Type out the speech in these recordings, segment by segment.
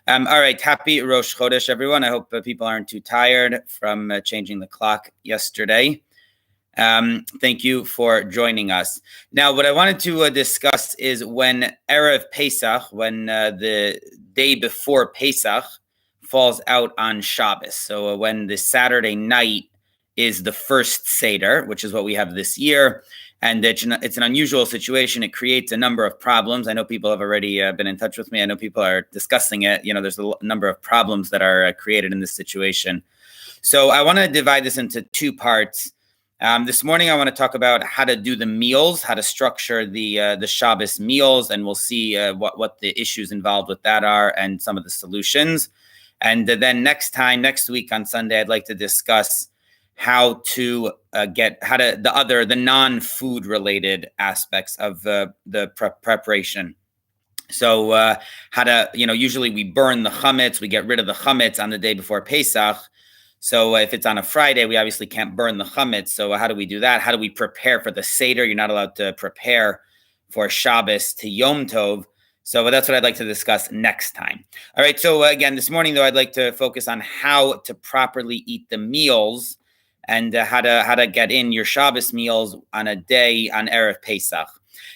All right, happy Rosh Chodesh, everyone. I hope people aren't too tired from changing the clock yesterday. Thank you for joining us. Now, what I wanted to discuss is when Erev Pesach, when the day before Pesach falls out on Shabbos. So when the Saturday night is the first Seder, which is what we have this year. And it's an unusual situation. It creates a number of problems. I know people have already been in touch with me. I know people are discussing it. There's a number of problems that are created in this situation. So I want to divide this into two parts. This morning, I want to talk about how to do the meals, how to structure the Shabbos meals, and we'll see what the issues involved with that are and some of the solutions. And then next week on Sunday, I'd like to discuss how to the non-food related aspects of the preparation. So usually we burn the chametz, we get rid of the chametz on the day before Pesach. So if it's on a Friday, we obviously can't burn the chametz. So how do we do that? How do we prepare for the Seder? You're not allowed to prepare for Shabbos to Yom Tov. So that's what I'd like to discuss next time. All right. So again, this morning, though, I'd like to focus on how to properly eat the meals and how to get in your Shabbos meals on a day on Erev Pesach.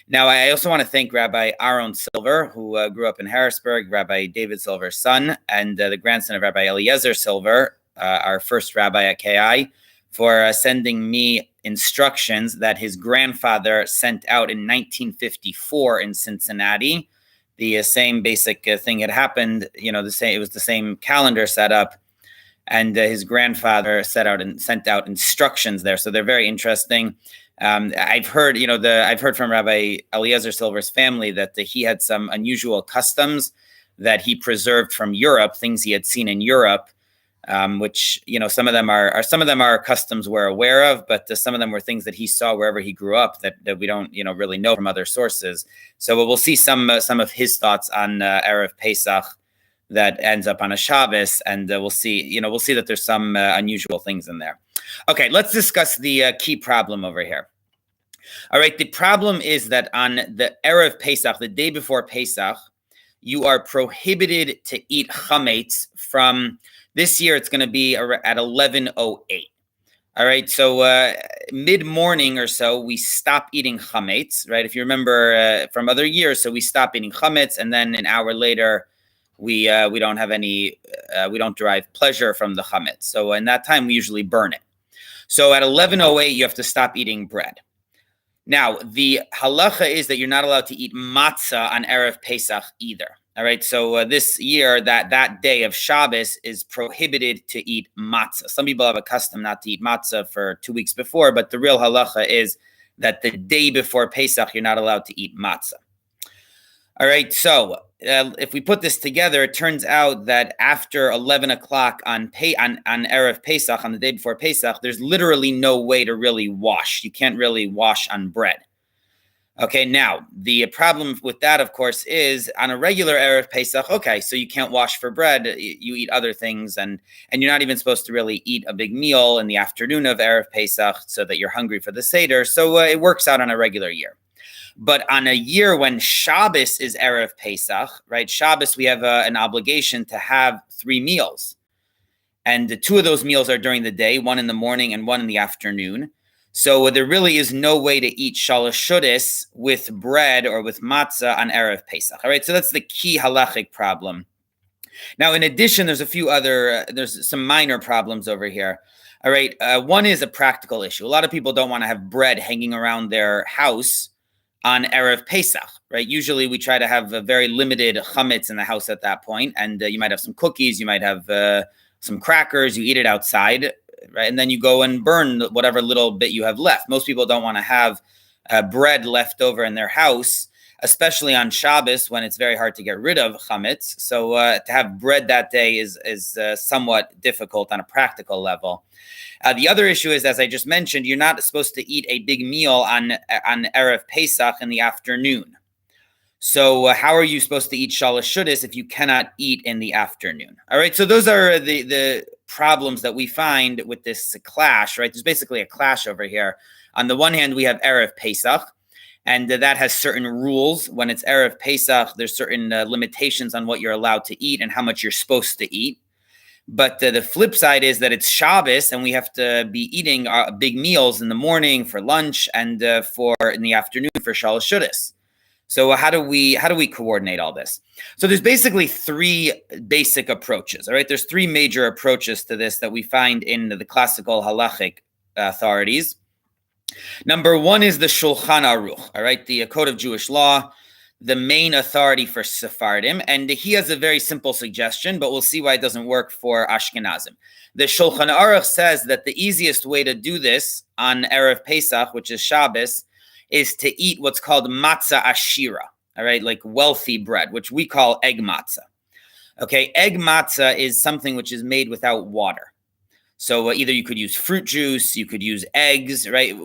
Now, I also want to thank Rabbi Aaron Silver, who grew up in Harrisburg, Rabbi David Silver's son, and the grandson of Rabbi Eliezer Silver, our first rabbi at KI, for sending me instructions that his grandfather sent out in 1954 in Cincinnati. The same basic thing had happened, it was the same calendar set up. And his grandfather sent out instructions there, so they're very interesting. I've heard from Rabbi Eliezer Silver's family that he had some unusual customs that he preserved from Europe, things he had seen in Europe, which some of them are customs we're aware of, but some of them were things that he saw wherever he grew up that we don't really know from other sources. So we'll see some of his thoughts on Erev Pesach that ends up on a Shabbos, and we'll see that there's some unusual things in there. Okay, let's discuss the key problem over here. All right, the problem is that on the Erev Pesach, the day before Pesach, you are prohibited to eat chametz from, this year it's going to be at 11:08. All right, so mid-morning or so, we stop eating chametz, right? If you remember from other years, so we stop eating chametz, and then an hour later, we don't have we don't derive pleasure from the chametz. So in that time, we usually burn it. So at 11:08, you have to stop eating bread. Now, the halacha is that you're not allowed to eat matzah on Erev Pesach either. All right, so this year, that day of Shabbos is prohibited to eat matzah. Some people have a custom not to eat matzah for 2 weeks before, but the real halacha is that the day before Pesach, you're not allowed to eat matzah. All right, so if we put this together, it turns out that after 11 o'clock on Erev Pesach, on the day before Pesach, there's literally no way to really wash. You can't really wash on bread. Okay, now, the problem with that, of course, is on a regular Erev Pesach, okay, so you can't wash for bread, you eat other things, and you're not even supposed to really eat a big meal in the afternoon of Erev Pesach so that you're hungry for the Seder, so it works out on a regular year. But on a year when Shabbos is Erev Pesach, right? Shabbos, we have an obligation to have 3 meals. And the 2 of those meals are during the day, 1 in the morning and 1 in the afternoon. So there really is no way to eat shalosh shudas with bread or with matzah on Erev Pesach. All right, so that's the key halachic problem. Now, in addition, there's some minor problems over here. All right, one is a practical issue. A lot of people don't want to have bread hanging around their house on Erev Pesach, right? Usually we try to have a very limited chametz in the house at that point, and you might have some cookies, you might have some crackers, you eat it outside, right? And then you go and burn whatever little bit you have left. Most people don't want to have bread left over in their house, especially on Shabbos when it's very hard to get rid of chametz. So to have bread that day is somewhat difficult on a practical level. The other issue is, as I just mentioned, you're not supposed to eat a big meal on Erev Pesach in the afternoon. So how are you supposed to eat shalosh shudas if you cannot eat in the afternoon? All right, so those are the problems that we find with this clash, right? There's basically a clash over here. On the one hand, we have Erev Pesach, And that has certain rules. When it's Erev Pesach, there's certain limitations on what you're allowed to eat and how much you're supposed to eat. But the flip side is that it's Shabbos, and we have to be eating big meals in the morning for lunch and for in the afternoon for Shalosh Shudas. So how do we coordinate all this? So there's basically three basic approaches. All right, there's three major approaches to this that we find in the classical halachic authorities. Number one is the Shulchan Aruch. All right, the Code of Jewish Law, the main authority for Sephardim, and he has a very simple suggestion, but we'll see why it doesn't work for Ashkenazim. The Shulchan Aruch says that the easiest way to do this on Erev Pesach, which is Shabbos, is to eat what's called matzah ashira, all right, like wealthy bread, which we call egg matzah. Okay, egg matzah is something which is made without water. So either you could use fruit juice, you could use eggs, right?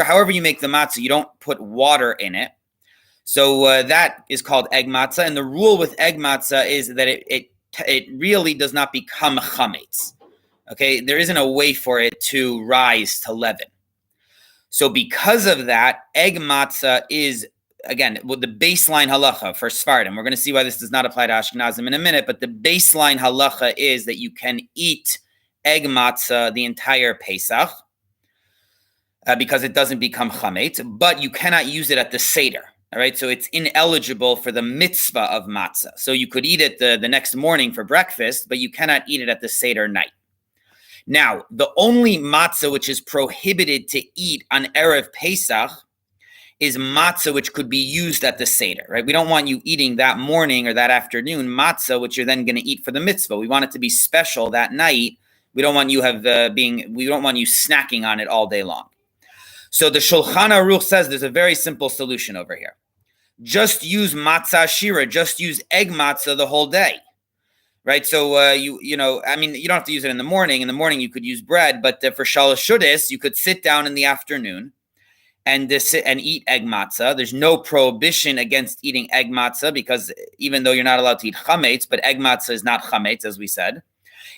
However you make the matzah, you don't put water in it. So that is called egg matzah. And the rule with egg matzah is that it really does not become chametz. Okay, there isn't a way for it to rise to leaven. So because of that, egg matzah is, again, the baseline halacha for Sephardim. We're going to see why this does not apply to Ashkenazim in a minute, but the baseline halacha is that you can eat egg matzah the entire Pesach because it doesn't become chametz, but you cannot use it at the Seder. All right, so it's ineligible for the mitzvah of matzah. So you could eat it the next morning for breakfast, but you cannot eat it at the Seder night. Now, the only matzah which is prohibited to eat on Erev Pesach is matzah which could be used at the Seder, right? We don't want you eating that morning or that afternoon matzah, which you're then going to eat for the mitzvah. We want it to be special that night. We don't want you snacking on it all day long. So the Shulchan Aruch says there's a very simple solution over here. Just use matzah shira, just use egg matzah the whole day, right? So you don't have to use it in the morning. In the morning you could use bread, but for Shalosh Shudas you could sit down in the afternoon and sit and eat egg matzah. There's no prohibition against eating egg matzah because even though you're not allowed to eat chametz, but egg matzah is not chametz, as we said,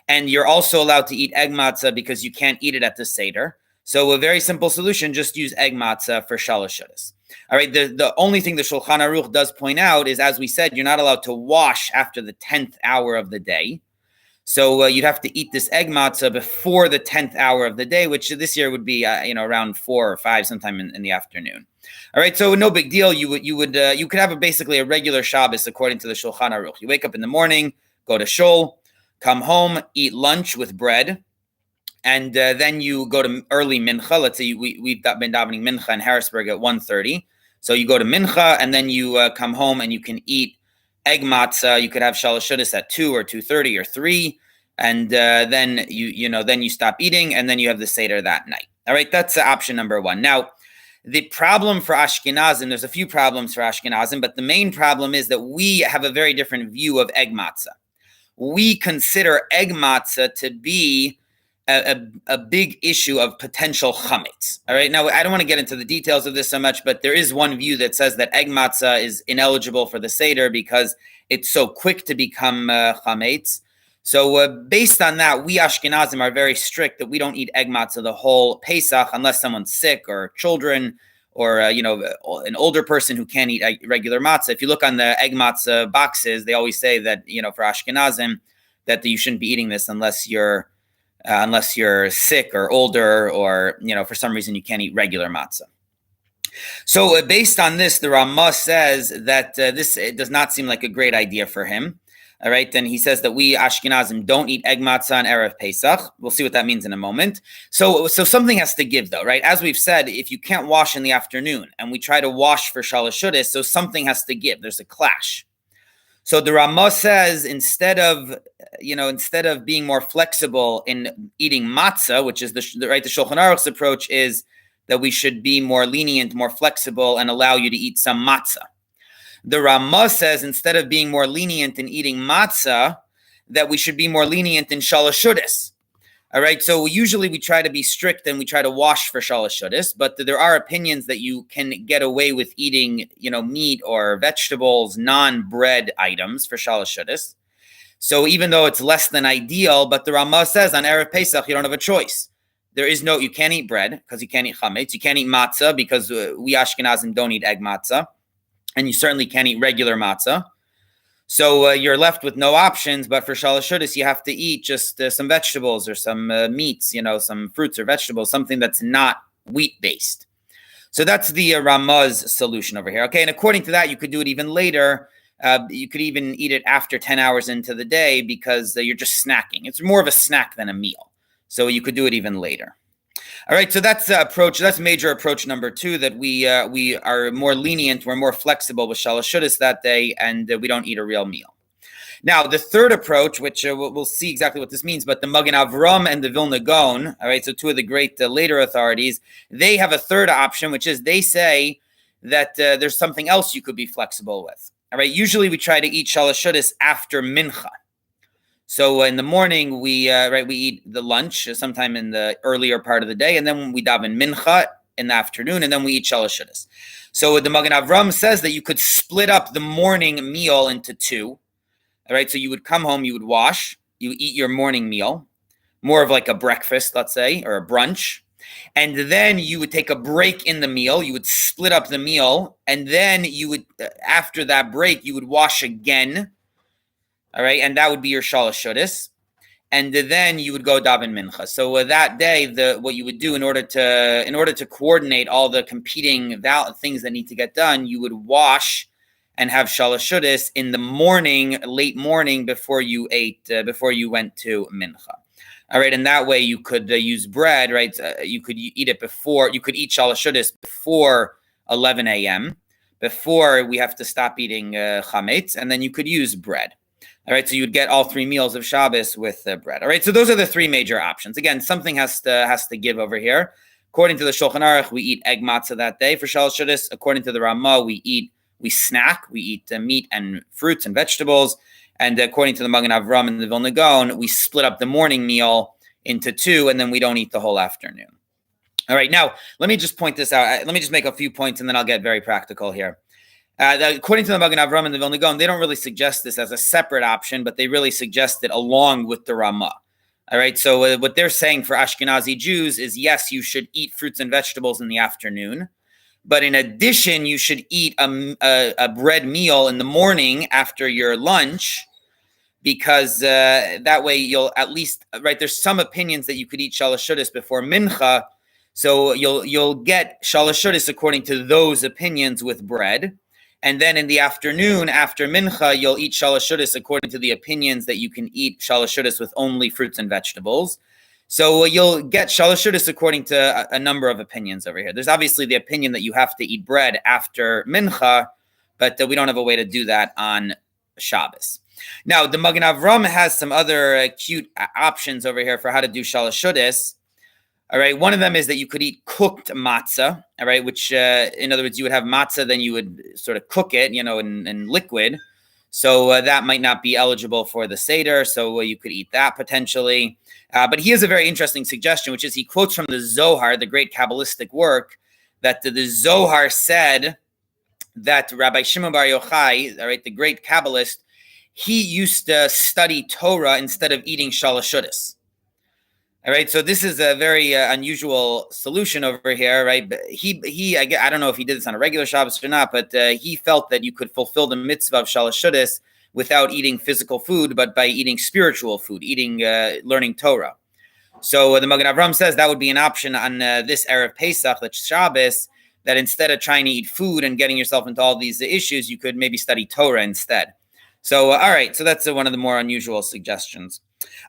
and you're also allowed to eat egg matzah because you can't eat it at the Seder. So a very simple solution, just use egg matzah for Shalosh Shudas. All right, the only thing the Shulchan Aruch does point out is, as we said, you're not allowed to wash after the 10th hour of the day. So you'd have to eat this egg matzah before the 10th hour of the day, which this year would be around 4 or 5 sometime in the afternoon. All right, so no big deal. You could have basically a regular Shabbos according to the Shulchan Aruch. You wake up in the morning, go to shul, come home, eat lunch with bread. And then you go to early mincha. Let's say we've been davening mincha in Harrisburg at 1:30. So you go to mincha, and then you come home and you can eat egg matzah. You could have Shalosh Shudas at 2 or 2:30 or 3, and then you stop eating, and then you have the Seder that night. All right, that's option number one. Now, the problem for Ashkenazim, there's a few problems for Ashkenazim, but the main problem is that we have a very different view of egg matzah. We consider egg matzah to be a big issue of potential chametz. All right. Now, I don't want to get into the details of this so much, but there is one view that says that egg matzah is ineligible for the Seder because it's so quick to become chametz. So based on that, we Ashkenazim are very strict that we don't eat egg matzah the whole Pesach unless someone's sick or children or, an older person who can't eat regular matzah. If you look on the egg matzah boxes, they always say that, for Ashkenazim, that you shouldn't be eating this unless you're sick or older or, for some reason you can't eat regular matzah. So based on this, the Ramah says that it does not seem like a great idea for him. All right, then he says that we Ashkenazim don't eat egg matzah on Erev Pesach. We'll see what that means in a moment. So something has to give though, right? As we've said, if you can't wash in the afternoon and we try to wash for Shalosh Shudas, so something has to give. There's a clash. So the Ramah says instead of being more flexible in eating matzah, which is the Shulchan Aruch's approach is that we should be more lenient, more flexible, and allow you to eat some matzah. The Ramah says instead of being more lenient in eating matzah, that we should be more lenient in Shalosh Shudas. All right, so usually we try to be strict and we try to wash for Shalosh Shudas, but there are opinions that you can get away with eating, meat or vegetables, non-bread items for Shalosh Shudas. So even though it's less than ideal, but the Ramah says on Erev Pesach, you don't have a choice. you can't eat bread because you can't eat chametz. You can't eat matzah because we Ashkenazim don't eat egg matzah. And you certainly can't eat regular matzah. So you're left with no options, but for Shalosh Shudas, you have to eat just some vegetables or some meats, some fruits or vegetables, something that's not wheat-based. So that's the Ramah's solution over here. Okay, and according to that, you could do it even later. You could even eat it after 10 hours into the day because you're just snacking. It's more of a snack than a meal. So you could do it even later. All right, so that's major approach number 2, that we are more lenient, we're more flexible with Shalosh Shudas that day, and we don't eat a real meal. Now, the third approach, which we'll see exactly what this means, but the Magen Avram and the Vilna Gaon, all right, so 2 of the great later authorities, they have a third option, which is they say that there's something else you could be flexible with. All right, usually we try to eat Shalosh Shudas after Mincha. So in the morning, we eat the lunch sometime in the earlier part of the day, and then we daven mincha in the afternoon, and then we eat Shalosh Shudas. So the Magen Avram says that you could split up the morning meal into 2. All right, so you would come home, you would wash, you eat your morning meal, more of like a breakfast, let's say, or a brunch, and then you would take a break in the meal. You would split up the meal, and then you would, after that break, you would wash again. All right, and that would be your Shalosh Shudas, and then you would go daven mincha. So that day, what you would do in order to coordinate all the competing things that need to get done, you would wash and have Shalosh Shudas in the morning, late morning, before you went to mincha. All right, and that way you could use bread. Right, you could eat it before. You could eat Shalosh Shudas before 11 a.m. before we have to stop eating chametz, and then you could use bread. All right, so you'd get all 3 meals of Shabbos with bread. All right, so those are the 3 major options. Again, something has to give over here. According to the Shulchan Aruch, we eat egg matzah that day for Shalosh Shudas. According to the Ramah, we eat meat and fruits and vegetables. And according to the Magen Avram and the Vilna Gaon, we split up the morning meal into 2, and then we don't eat the whole afternoon. All right, now let me just point this out. Let me just make a few points, and then I'll get very practical here. According to the Magen Avram and the Vilna Gaon, they don't really suggest this as a separate option, but they really suggest it along with the Ramah. All right, so what they're saying for Ashkenazi Jews is, yes, you should eat fruits and vegetables in the afternoon, but in addition, you should eat a bread meal in the morning after your lunch, because that way you'll at least, right, there's some opinions that you could eat Shalosh Shudas before Mincha, so you'll get Shalosh Shudas according to those opinions with bread. And then in the afternoon, after Mincha, you'll eat Shalosh Shudas according to the opinions that you can eat Shalosh Shudas with only fruits and vegetables. So you'll get Shalosh Shudas according to a number of opinions over here. There's obviously the opinion that you have to eat bread after Mincha, but we don't have a way to do that on Shabbos. Now, the Magen Avram has some other cute options over here for how to do Shalosh Shudas. All right, one of them is that you could eat cooked matzah, all right, which, in other words, you would have matzah, then you would sort of cook it, in liquid. So that might not be eligible for the Seder, so you could eat that potentially. But he has a very interesting suggestion, which is he quotes from the Zohar, the great Kabbalistic work, that the Zohar said that Rabbi Shimon Bar Yochai, all right, the great Kabbalist, he used to study Torah instead of eating Shalosh Shudas. All right, so this is a very unusual solution over here, right? But I don't know if he did this on a regular Shabbos or not, but he felt that you could fulfill the mitzvah of Shalosh Shudas without eating physical food, but by eating spiritual food, learning Torah. So the Magen Avram says that would be an option on this Erev Pesach, that's Shabbos, that instead of trying to eat food and getting yourself into all these issues, you could maybe study Torah instead. So, all right, so that's one of the more unusual suggestions.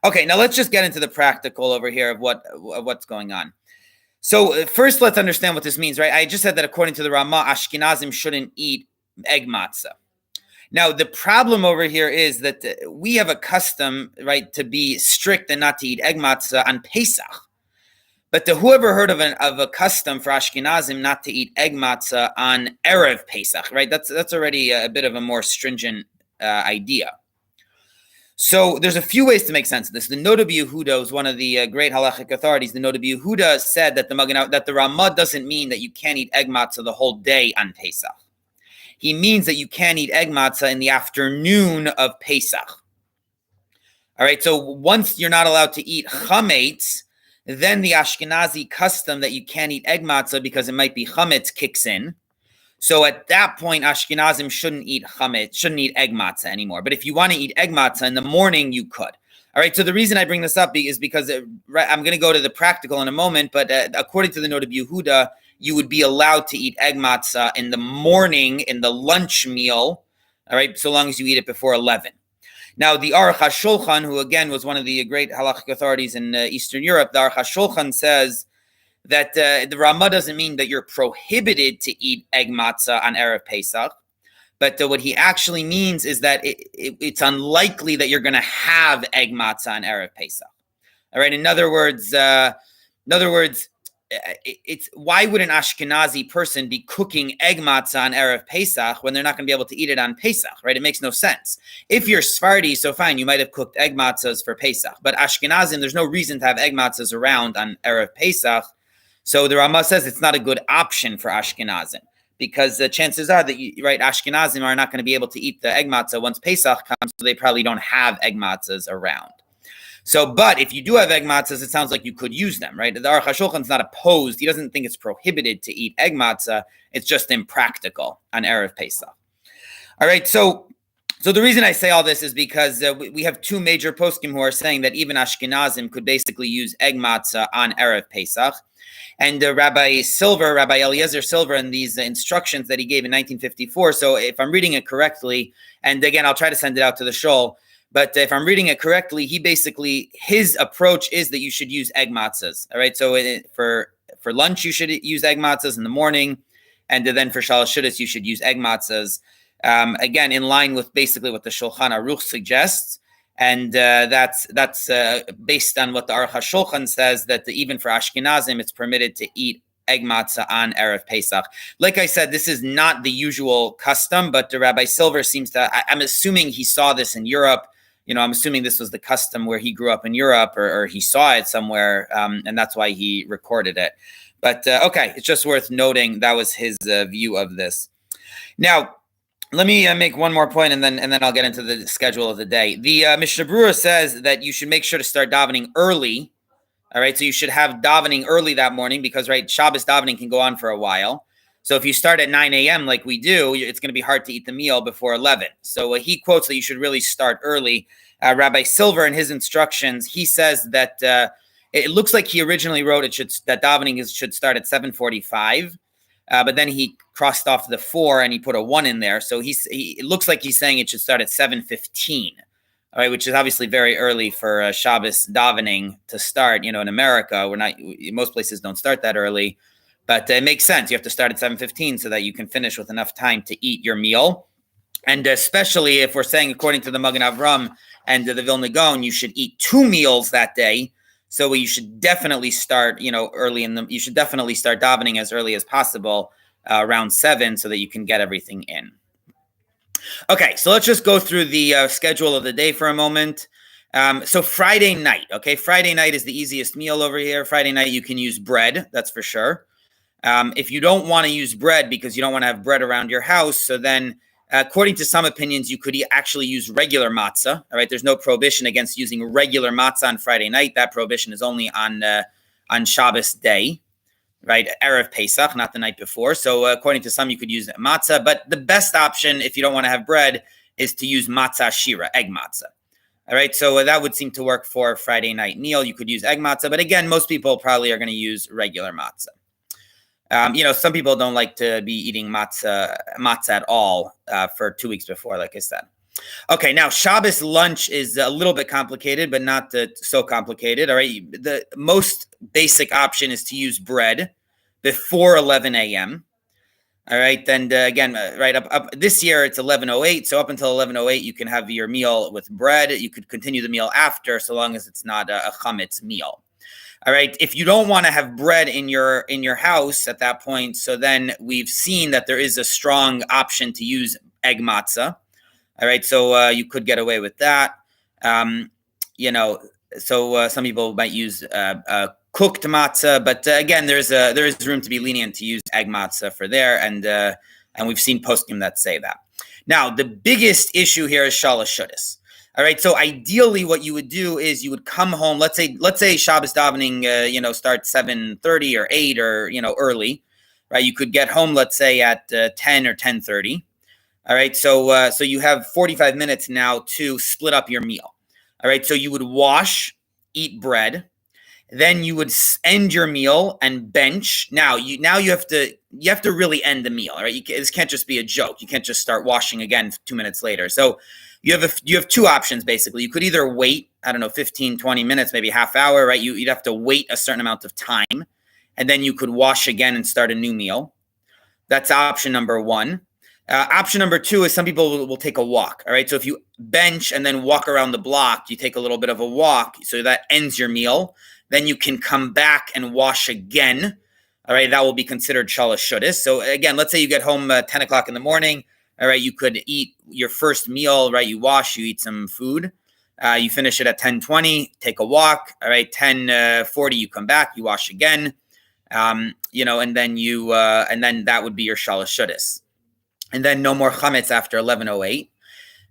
Okay, now let's just get into the practical over here of what's going on. So first, let's understand what this means, right? I just said that according to the Ramah, Ashkenazim shouldn't eat egg matzah. Now, the problem over here is that we have a custom, right, to be strict and not to eat egg matzah on Pesach. But whoever heard of a custom for Ashkenazim not to eat egg matzah on Erev Pesach, right? That's already a bit of a more stringent idea. So there's a few ways to make sense of this. The Noda B'Yehuda is one of the great halachic authorities. The Noda B'Yehuda said that the Ramah doesn't mean that you can't eat egg matzah the whole day on Pesach. He means that you can't eat egg matzah in the afternoon of Pesach. All right, so once you're not allowed to eat chametz, then the Ashkenazi custom that you can't eat egg matzah because it might be chametz kicks in. So at that point, Ashkenazim shouldn't eat chametz, shouldn't eat egg matzah anymore. But if you want to eat egg matzah in the morning, you could. All right, so the reason I bring this up is because I'm going to go to the practical in a moment, but according to the note of Yehuda, you would be allowed to eat egg matzah in the morning, in the lunch meal, all right, so long as you eat it before 11. Now, the Aruch HaShulchan, who again was one of the great halachic authorities in Eastern Europe, the Aruch HaShulchan says that the Ramah doesn't mean that you're prohibited to eat egg matzah on Erev Pesach. But what he actually means is that it's unlikely that you're going to have egg matzah on Erev Pesach. All right. In other words, it's why would an Ashkenazi person be cooking egg matzah on Erev Pesach when they're not going to be able to eat it on Pesach? Right. It makes no sense. If you're Sephardi, so fine, you might have cooked egg matzahs for Pesach. But Ashkenazim, there's no reason to have egg matzahs around on Erev Pesach. So the Ramah says it's not a good option for Ashkenazim. Because the chances are that, Ashkenazim are not going to be able to eat the egg matzah once Pesach comes, so they probably don't have egg matzahs around. So, but if you do have egg matzahs, it sounds like you could use them, right? The Aruch HaShulchan is not opposed. He doesn't think it's prohibited to eat egg matzah. It's just impractical on Erev Pesach. All right, so the reason I say all this is because we have two major poskim who are saying that even Ashkenazim could basically use egg matzah on Erev Pesach. And Rabbi Eliezer Silver, in these instructions that he gave in 1954. So if I'm reading it correctly, and again, I'll try to send it out to the shul, but if I'm reading it correctly, his approach is that you should use egg matzahs. All right. So for lunch, you should use egg matzahs in the morning. And then for Shalosh Shudas, you should use egg matzahs. Again, in line with basically what the Shulchan Aruch suggests. And that's based on what the Aruch HaShulchan says, that even for Ashkenazim, it's permitted to eat egg matzah on Erev Pesach. Like I said, this is not the usual custom, but the Rabbi Silver seems to, I'm assuming he saw this in Europe. I'm assuming this was the custom where he grew up in Europe, or he saw it somewhere, and that's why he recorded it. But okay, it's just worth noting that was his view of this. Now, let me make one more point, and then I'll get into the schedule of the day. The Mishnah Berurah says that you should make sure to start davening early. All right, so you should have davening early that morning because, Shabbos davening can go on for a while. So if you start at 9 a.m. like we do, it's going to be hard to eat the meal before 11. So he quotes that you should really start early. Rabbi Silver, in his instructions, he says that it looks like he originally wrote that davening should start at 7:45. But then he crossed off the 4 and he put a 1 in there. So it looks like he's saying it should start at 7:15, all right, which is obviously very early for Shabbos davening to start. In America, most places don't start that early, but it makes sense. You have to start at 7:15 so that you can finish with enough time to eat your meal. And especially if we're saying, according to the Magen Avram and the Vilna Gaon, you should eat 2 meals that day. So you should definitely start, early you should definitely start davening as early as possible, around 7, so that you can get everything in. Okay, so let's just go through the schedule of the day for a moment. So Friday night, okay? Friday night is the easiest meal over here. Friday night, you can use bread, that's for sure. If you don't want to use bread because you don't want to have bread around your house, so then according to some opinions, you could actually use regular matzah. All right, there's no prohibition against using regular matzah on Friday night. That prohibition is only on Shabbos day, right? Erev Pesach, not the night before. So according to some, you could use matzah. But the best option, if you don't want to have bread, is to use matzah shira, egg matzah. All right, so that would seem to work for a Friday night meal. You could use egg matzah. But again, most people probably are going to use regular matzah. Some people don't like to be eating matzah at all for 2 weeks before, like I said. Okay, now Shabbos lunch is a little bit complicated, but not so complicated. All right, the most basic option is to use bread before 11 a.m. All right, and again, up this year it's 11:08, so up until 11:08 you can have your meal with bread. You could continue the meal after, so long as it's not a chametz meal. All right. If you don't want to have bread in your house at that point, so then we've seen that there is a strong option to use egg matzah. All right. So you could get away with that. So some people might use cooked matzah, but again, there is room to be lenient to use egg matzah for there, and we've seen poskim that say that. Now, the biggest issue here is Shalosh Shudas. All right. So ideally, what you would do is you would come home. Let's say Shabbos davening, starts 7:30 or 8 or early, right? You could get home, let's say at 10 or 10:30. All right. So you have 45 minutes now to split up your meal. All right. So you would wash, eat bread. Then you would end your meal and bench. Now you have to really end the meal. All right. This can't just be a joke. You can't just start washing again 2 minutes later. So you have two options, basically. You could either wait, 15, 20 minutes, maybe half hour, right? You'd have to wait a certain amount of time, and then you could wash again and start a new meal. That's option number one. Option number two is some people will take a walk, all right? So if you bench and then walk around the block, you take a little bit of a walk, so that ends your meal. Then you can come back and wash again, all right? That will be considered shalosh shudas. So again, let's say you get home 10 o'clock in the morning. All right, you could eat your first meal, right? You wash, you eat some food. You finish it at 10:20, take a walk. All right, 10:40, you come back, you wash again. And then that would be your shalosh shudas. And then no more chametz after 11:08.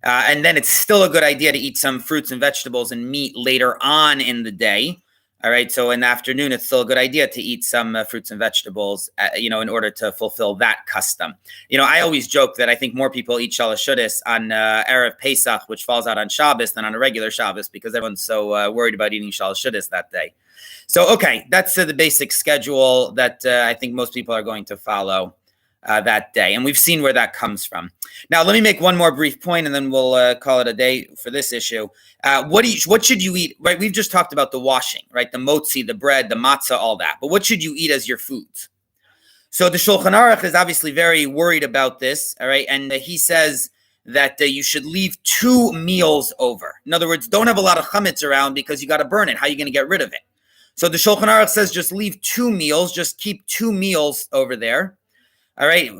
And then it's still a good idea to eat some fruits and vegetables and meat later on in the day. All right. So in the afternoon, it's still a good idea to eat some fruits and vegetables, in order to fulfill that custom. I always joke that I think more people eat shalosh shudas on Erev Pesach, which falls out on Shabbos, than on a regular Shabbos, because everyone's so worried about eating shalosh shudas that day. So, okay, that's the basic schedule that I think most people are going to follow that day. And we've seen where that comes from. Now, let me make one more brief point, and then we'll call it a day for this issue. What should you eat? Right, we've just talked about the washing, right? The motzi, the bread, the matzah, all that. But what should you eat as your foods? So the Shulchan Aruch is obviously very worried about this, all right? And he says that you should leave 2 meals over. In other words, don't have a lot of chametz around because you got to burn it. How are you going to get rid of it? So the Shulchan Aruch says just leave 2 meals. Just keep 2 meals over there. All right,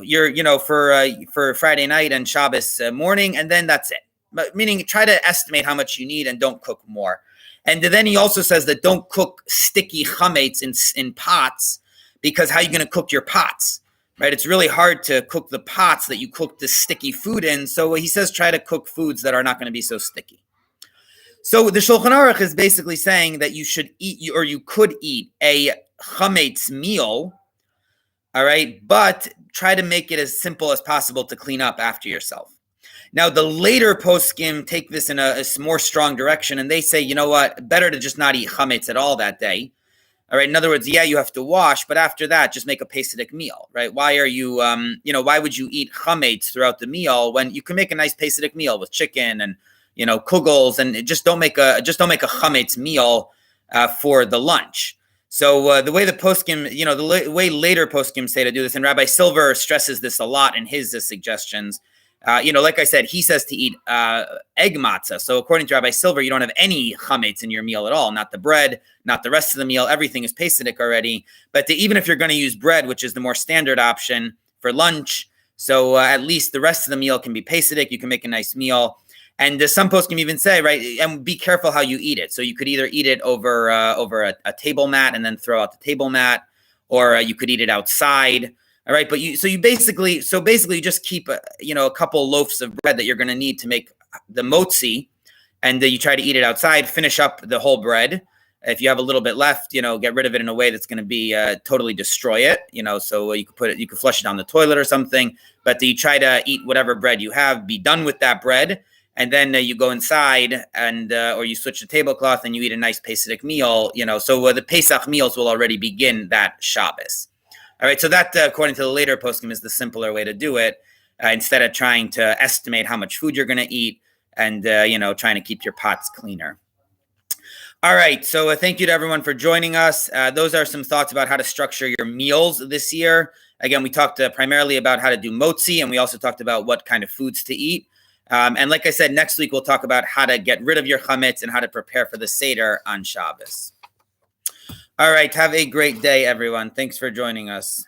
for Friday night and Shabbos morning, and then that's it. But meaning, try to estimate how much you need and don't cook more. And then he also says that don't cook sticky chametz in pots, because how are you going to cook your pots, right? It's really hard to cook the pots that you cook the sticky food in. So he says try to cook foods that are not going to be so sticky. So the Shulchan Aruch is basically saying that you should eat, or you could eat a chametz meal. All right, but try to make it as simple as possible to clean up after yourself. Now, the later poskim take this in a more strong direction, and they say, you know what, better to just not eat chametz at all that day. All right, in other words, yeah, you have to wash, but after that, just make a Pesach meal, right? Why are you, why would you eat chametz throughout the meal when you can make a nice Pesach meal with chicken and, kugels, and just don't make a chametz meal for the lunch. So the way the poskim, the way later poskim say to do this, and Rabbi Silver stresses this a lot in his suggestions. Like I said, he says to eat egg matzah. So according to Rabbi Silver, you don't have any chametz in your meal at all. Not the bread, not the rest of the meal. Everything is Pesach already. But even if you're going to use bread, which is the more standard option for lunch, so at least the rest of the meal can be Pesach. You can make a nice meal. And some poskim even say, right, and be careful how you eat it. So you could either eat it over a table mat and then throw out the table mat, or you could eat it outside. All right, but you basically you just keep a couple loaves of bread that you're going to need to make the motzi, and you try to eat it outside. Finish up the whole bread. If you have a little bit left, get rid of it in a way that's going to be totally destroy it. So you could flush it down the toilet or something. But you try to eat whatever bread you have. Be done with that bread. And then you go inside and or you switch the tablecloth and you eat a nice Pesach meal, So the Pesach meals will already begin that Shabbos. All right, so that, according to the later poskim, is the simpler way to do it, instead of trying to estimate how much food you're going to eat and, trying to keep your pots cleaner. All right, so thank you to everyone for joining us. Those are some thoughts about how to structure your meals this year. Again, we talked primarily about how to do motzi, and we also talked about what kind of foods to eat. And like I said, next week we'll talk about how to get rid of your chametz and how to prepare for the Seder on Shabbos. All right, have a great day, everyone. Thanks for joining us.